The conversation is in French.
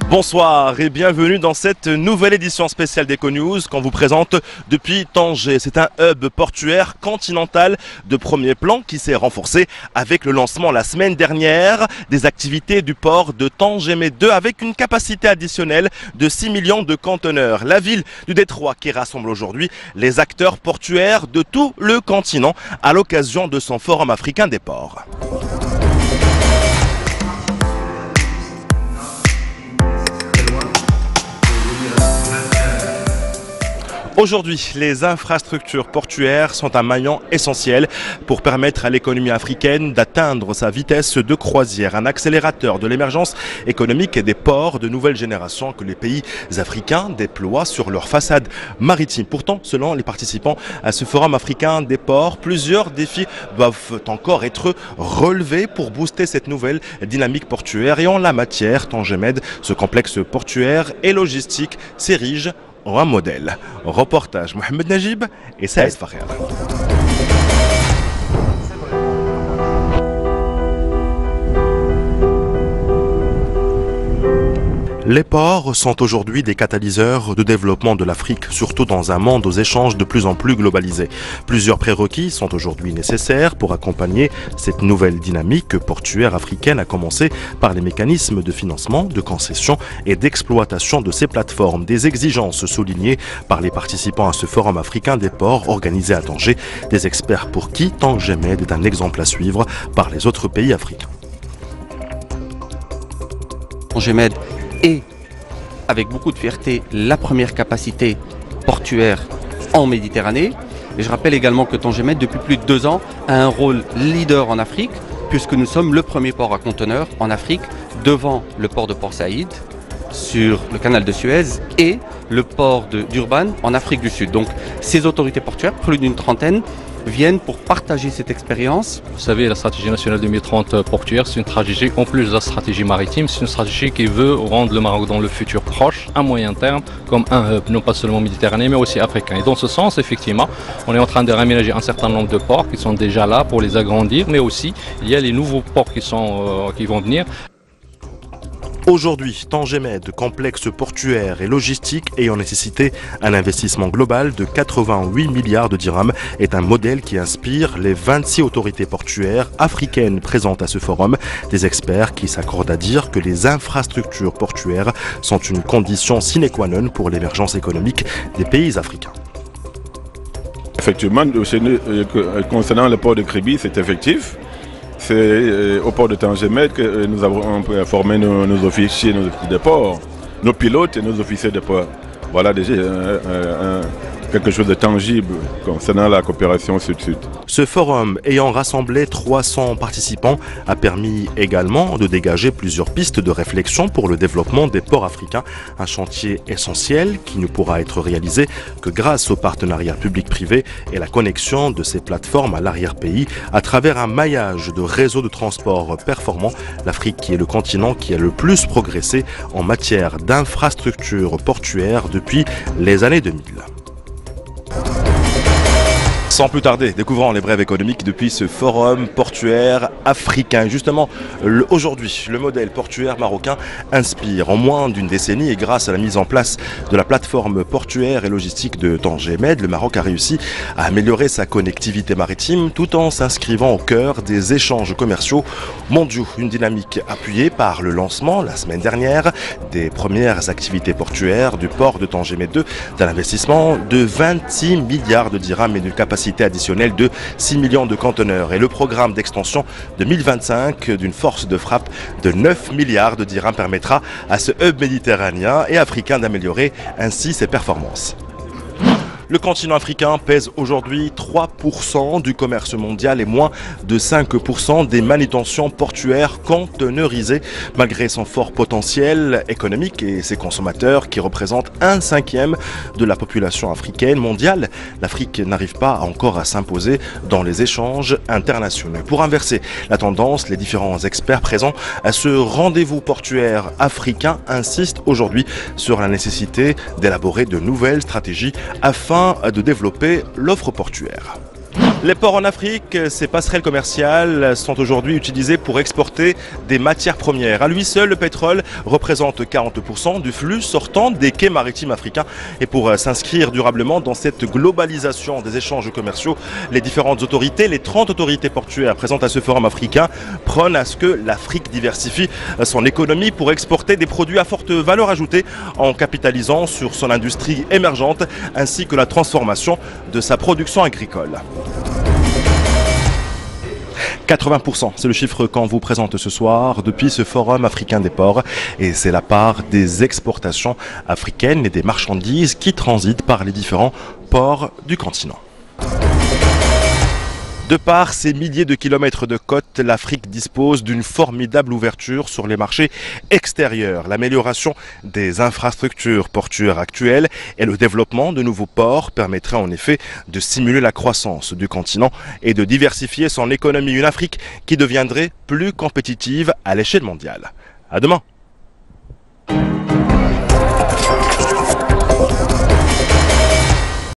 Bonsoir et bienvenue dans cette nouvelle édition spéciale d'EcoNews qu'on vous présente depuis Tanger. C'est un hub portuaire continental de premier plan qui s'est renforcé avec le lancement la semaine dernière des activités du port de Tanger-Med 2 avec une capacité additionnelle de 6 millions de conteneurs. La ville du Détroit qui rassemble aujourd'hui les acteurs portuaires de tout le continent à l'occasion de son Forum africain des ports. Aujourd'hui, les infrastructures portuaires sont un maillon essentiel pour permettre à l'économie africaine d'atteindre sa vitesse de croisière, un accélérateur de l'émergence économique et des ports de nouvelle génération que les pays africains déploient sur leur façade maritime. Pourtant, selon les participants à ce forum africain des ports, plusieurs défis doivent encore être relevés pour booster cette nouvelle dynamique portuaire. Et en la matière, Tanger-Med, ce complexe portuaire et logistique, s'érige un modèle. Reportage Mohamed Najib et Saïd Fakher. Les ports sont aujourd'hui des catalyseurs de développement de l'Afrique, surtout dans un monde aux échanges de plus en plus globalisés. Plusieurs prérequis sont aujourd'hui nécessaires pour accompagner cette nouvelle dynamique portuaire africaine, à commencer par les mécanismes de financement, de concession et d'exploitation de ces plateformes. Des exigences soulignées par les participants à ce Forum africain des ports organisé à Tanger, des experts pour qui Tanger-Med est un exemple à suivre par les autres pays africains. Tanger-Med est, avec beaucoup de fierté, la première capacité portuaire en Méditerranée. Et je rappelle également que Tanger-Med, depuis plus de 2 ans, a un rôle leader en Afrique, puisque nous sommes le premier port à conteneurs en Afrique, devant le port de Port Saïd, sur le canal de Suez, et le port de Durban en Afrique du Sud. Donc ces autorités portuaires, plus d'une trentaine, viennent pour partager cette expérience. Vous savez, la stratégie nationale 2030 portuaire, c'est une stratégie, en plus de la stratégie maritime, c'est une stratégie qui veut rendre le Maroc dans le futur proche, à moyen terme, comme un hub, non pas seulement méditerranéen, mais aussi africain. Et dans ce sens, effectivement, on est en train de réaménager un certain nombre de ports qui sont déjà là pour les agrandir, mais aussi, il y a les nouveaux ports qui vont venir. Aujourd'hui, Tanger-Med, complexe portuaire et logistique ayant nécessité un investissement global de 88 milliards de dirhams, est un modèle qui inspire les 26 autorités portuaires africaines présentes à ce forum. Des experts qui s'accordent à dire que les infrastructures portuaires sont une condition sine qua non pour l'émergence économique des pays africains. Effectivement, concernant le port de Kribi, c'est effectif. C'est au port de Tanger-Med que nous avons formé nos officiers de port, nos pilotes et nos officiers de port. Voilà déjà quelque chose de tangible concernant la coopération sud-sud. Ce forum ayant rassemblé 300 participants a permis également de dégager plusieurs pistes de réflexion pour le développement des ports africains. Un chantier essentiel qui ne pourra être réalisé que grâce au partenariat public-privé et la connexion de ces plateformes à l'arrière-pays à travers un maillage de réseaux de transport performants. L'Afrique qui est le continent qui a le plus progressé en matière d'infrastructures portuaires depuis les années 2000. Sans plus tarder, découvrons les brèves économiques depuis ce forum portuaire africain. Justement, aujourd'hui, le modèle portuaire marocain inspire. En moins d'une décennie et grâce à la mise en place de la plateforme portuaire et logistique de Tanger-Med, le Maroc a réussi à améliorer sa connectivité maritime tout en s'inscrivant au cœur des échanges commerciaux mondiaux. Une dynamique appuyée par le lancement, la semaine dernière, des premières activités portuaires du port de Tanger-Med 2, d'un investissement de 26 milliards de dirhams et d'une capacité additionnelle de 6 millions de conteneurs et le programme d'extension 2025 d'une force de frappe de 9 milliards de dirhams permettra à ce hub méditerranéen et africain d'améliorer ainsi ses performances. Le continent africain pèse aujourd'hui 3% du commerce mondial et moins de 5% des manutentions portuaires conteneurisées. Malgré son fort potentiel économique et ses consommateurs qui représentent 1/5 de la population africaine mondiale, l'Afrique n'arrive pas encore à s'imposer dans les échanges internationaux. Pour inverser la tendance, les différents experts présents à ce rendez-vous portuaire africain insistent aujourd'hui sur la nécessité d'élaborer de nouvelles stratégies afin de développer l'offre portuaire. Les ports en Afrique, ces passerelles commerciales sont aujourd'hui utilisées pour exporter des matières premières. À lui seul, le pétrole représente 40% du flux sortant des quais maritimes africains. Et pour s'inscrire durablement dans cette globalisation des échanges commerciaux, les différentes autorités, les 30 autorités portuaires présentes à ce forum africain, prônent à ce que l'Afrique diversifie son économie pour exporter des produits à forte valeur ajoutée en capitalisant sur son industrie émergente ainsi que la transformation de sa production agricole. 80%, c'est le chiffre qu'on vous présente ce soir depuis ce forum africain des ports. Et c'est la part des exportations africaines et des marchandises qui transitent par les différents ports du continent. De par ces milliers de kilomètres de côtes, l'Afrique dispose d'une formidable ouverture sur les marchés extérieurs. L'amélioration des infrastructures portuaires actuelles et le développement de nouveaux ports permettraient en effet de stimuler la croissance du continent et de diversifier son économie. Une Afrique qui deviendrait plus compétitive à l'échelle mondiale. À demain!